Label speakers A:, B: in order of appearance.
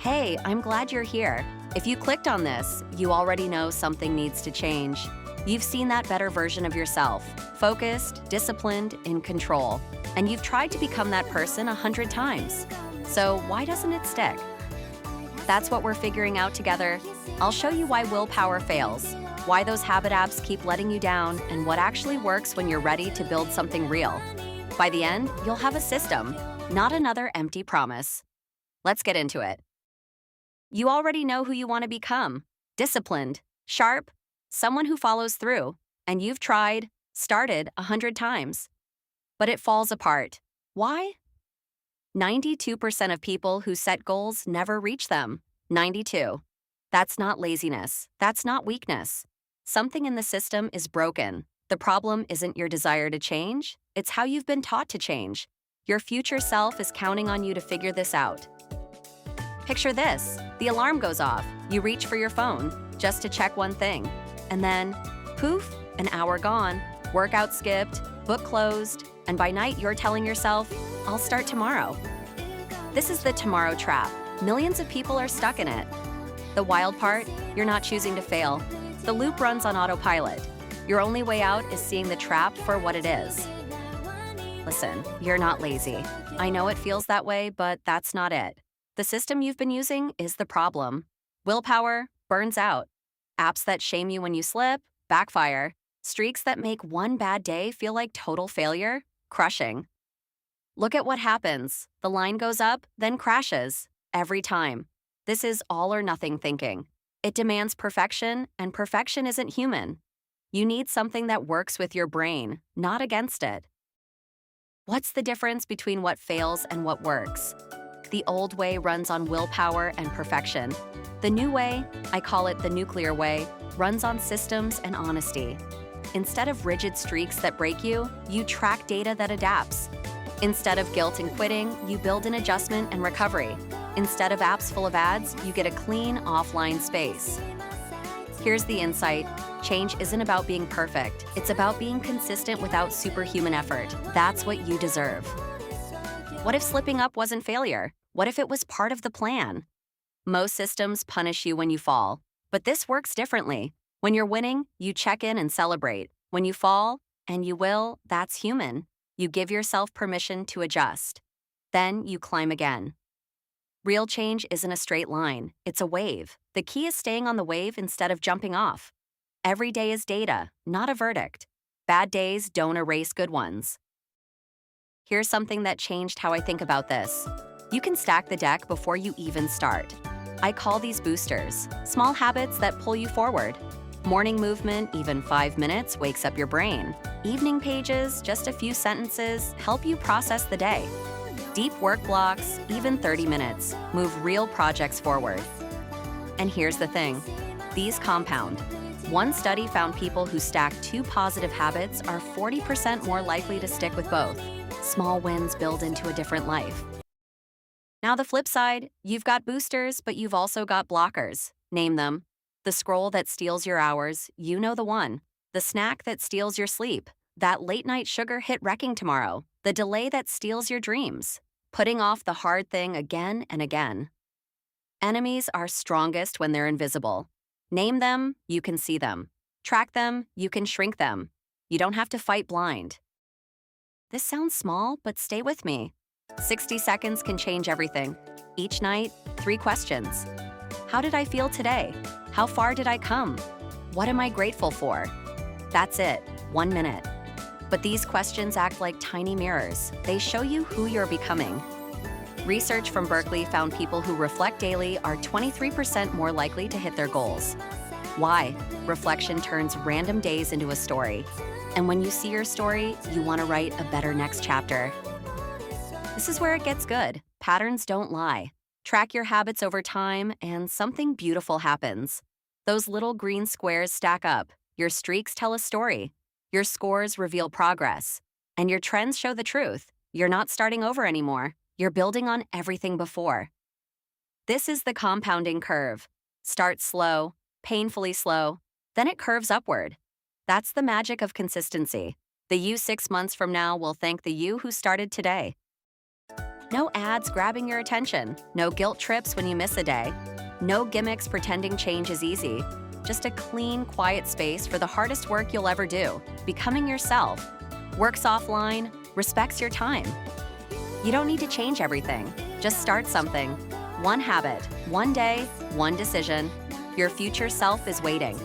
A: Hey, I'm glad you're here. If you clicked on this, you already know something needs to change. You've seen that better version of yourself, focused, disciplined, in control. And you've tried to become that person 100 times. So why doesn't it stick? That's what we're figuring out together. I'll show you why willpower fails, why those habit apps keep letting you down, and what actually works when you're ready to build something real. By the end, you'll have a system, not another empty promise. Let's get into it. You already know who you want to become: disciplined, sharp, someone who follows through, and you've started 100 times. But it falls apart. Why? 92% of people who set goals never reach them. 92. That's not laziness. That's not weakness. Something in the system is broken. The problem isn't your desire to change, it's how you've been taught to change. Your future self is counting on you to figure this out. Picture this: the alarm goes off, you reach for your phone just to check one thing, and then, poof, an hour gone, workout skipped, book closed, and by night you're telling yourself, I'll start tomorrow. This is the tomorrow trap. Millions of people are stuck in it. The wild part, you're not choosing to fail. The loop runs on autopilot. Your only way out is seeing the trap for what it is. Listen, you're not lazy. I know it feels that way, but that's not it. The system you've been using is the problem. Willpower burns out. Apps that shame you when you slip backfire. Streaks that make one bad day feel like total failure, crushing. Look at what happens. The line goes up, then crashes. Every time. This is all or nothing thinking. It demands perfection, and perfection isn't human. You need something that works with your brain, not against it. What's the difference between what fails and what works? The old way runs on willpower and perfection. The new way, I call it the nuclear way, runs on systems and honesty. Instead of rigid streaks that break you, you track data that adapts. Instead of guilt and quitting, you build an adjustment and recovery. Instead of apps full of ads, you get a clean, offline space. Here's the insight. Change isn't about being perfect. It's about being consistent without superhuman effort. That's what you deserve. What if slipping up wasn't failure? What if it was part of the plan? Most systems punish you when you fall, but this works differently. When you're winning, you check in and celebrate. When you fall, and you will, that's human. You give yourself permission to adjust. Then you climb again. Real change isn't a straight line, it's a wave. The key is staying on the wave instead of jumping off. Every day is data, not a verdict. Bad days don't erase good ones. Here's something that changed how I think about this. You can stack the deck before you even start. I call these boosters, small habits that pull you forward. Morning movement, even 5 minutes, wakes up your brain. Evening pages, just a few sentences, help you process the day. Deep work blocks, even 30 minutes, move real projects forward. And here's the thing, these compound. One study found people who stack 2 positive habits are 40% more likely to stick with both. Small wins build into a different life. Now the flip side, you've got boosters, but you've also got blockers. Name them. The scroll that steals your hours, you know the one. The snack that steals your sleep. That late night sugar hit wrecking tomorrow. The delay that steals your dreams. Putting off the hard thing again and again. Enemies are strongest when they're invisible. Name them, you can see them. Track them, you can shrink them. You don't have to fight blind. This sounds small, but stay with me. 60 seconds can change everything. Each night, 3 questions. How did I feel today? How far did I come? What am I grateful for? That's it, 1 minute. But these questions act like tiny mirrors. They show you who you're becoming. Research from Berkeley found people who reflect daily are 23% more likely to hit their goals. Why? Reflection turns random days into a story. And when you see your story, you want to write a better next chapter. This is where it gets good. Patterns don't lie. Track your habits over time, and something beautiful happens. Those little green squares stack up. Your streaks tell a story. Your scores reveal progress. And your trends show the truth. You're not starting over anymore. You're building on everything before. This is the compounding curve. Start slow, painfully slow, then it curves upward. That's the magic of consistency. The you 6 months from now will thank the you who started today. No ads grabbing your attention. No guilt trips when you miss a day. No gimmicks pretending change is easy. Just a clean, quiet space for the hardest work you'll ever do, becoming yourself. Works offline, respects your time. You don't need to change everything. Just start something. One habit, one day, one decision. Your future self is waiting.